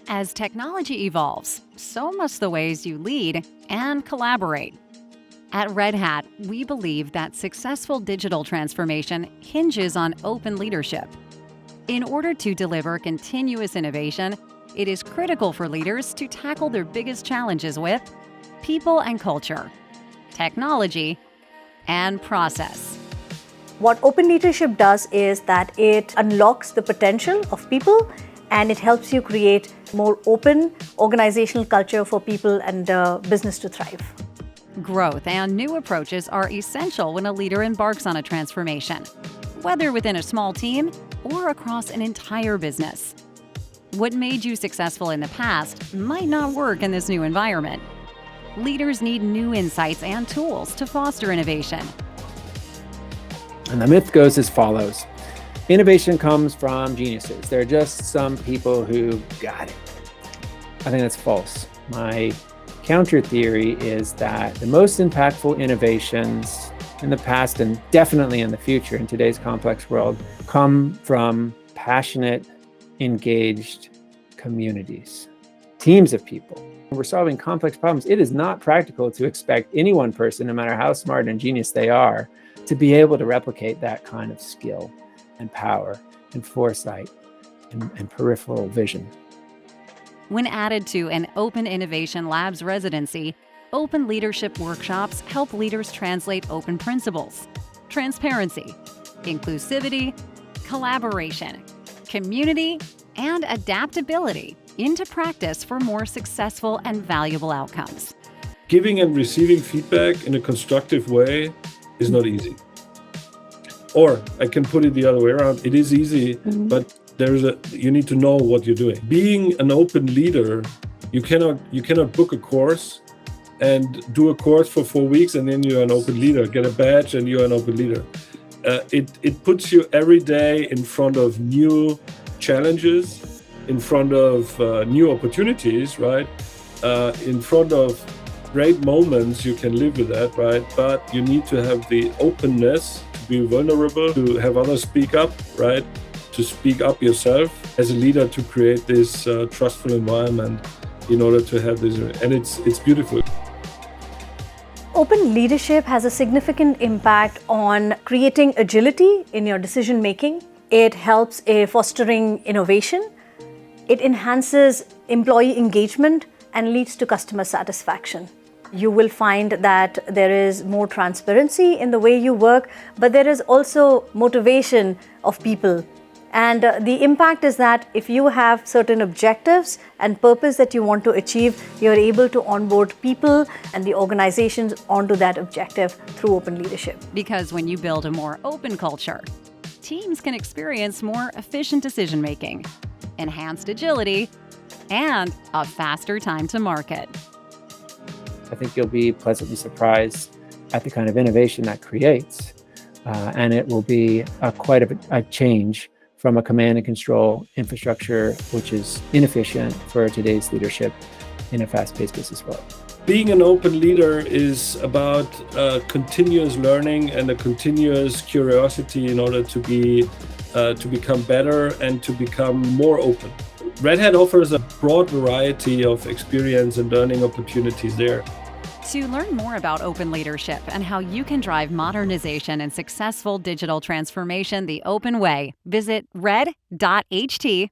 As technology evolves, so must the ways you lead and collaborate. At Red Hat, we believe that successful digital transformation hinges on open leadership. In order to deliver continuous innovation, it is critical for leaders to tackle their biggest challenges with people and culture, technology, and process. What open leadership does is that it unlocks the potential of people and it helps you create more open organizational culture for people and business to thrive. Growth and new approaches are essential when a leader embarks on a transformation, whether within a small team or across an entire business. What made you successful in the past might not work in this new environment. Leaders need new insights and tools to foster innovation. And the myth goes as follows. Innovation comes from geniuses. They're just some people who got it. I think that's false. My counter theory is that the most impactful innovations in the past and definitely in the future in today's complex world come from passionate, engaged communities, teams of people. When we're solving complex problems, it is not practical to expect any one person, no matter how smart and genius they are, to be able to replicate that kind of skill and power and foresight and peripheral vision. When added to an Open Innovation Labs Residency, open leadership workshops help leaders translate open principles, transparency, inclusivity, collaboration, community, and adaptability into practice for more successful and valuable outcomes. Giving and receiving feedback in a constructive way is not easy. Or I can put it the other way around. It is easy, but you need to know what you're doing. Being an open leader, you cannot book a course and do a course for 4 weeks and then you're an open leader, get a badge and you're an open leader. It puts you every day in front of new challenges, in front of new opportunities, right? In front of great moments, you can live with that, right? But you need to have the openness to be vulnerable, to have others speak up, right? To speak up yourself as a leader, to create this trustful environment in order to have this, and it's beautiful. Open leadership has a significant impact on creating agility in your decision making. It helps in fostering innovation. It enhances employee engagement and leads to customer satisfaction. You will find that there is more transparency in the way you work, but there is also motivation of people. And the impact is that if you have certain objectives and purpose that you want to achieve, you're able to onboard people and the organizations onto that objective through open leadership. Because when you build a more open culture, teams can experience more efficient decision-making, enhanced agility, and a faster time to market. I think you'll be pleasantly surprised at the kind of innovation that creates, and it will be quite a change from a command and control infrastructure, which is inefficient for today's leadership in a fast-paced business world. Being an open leader is about continuous learning and a continuous curiosity in order to become better and to become more open. Red Hat offers a broad variety of experience and learning opportunities there. To learn more about open leadership and how you can drive modernization and successful digital transformation the open way, visit red.ht/labs.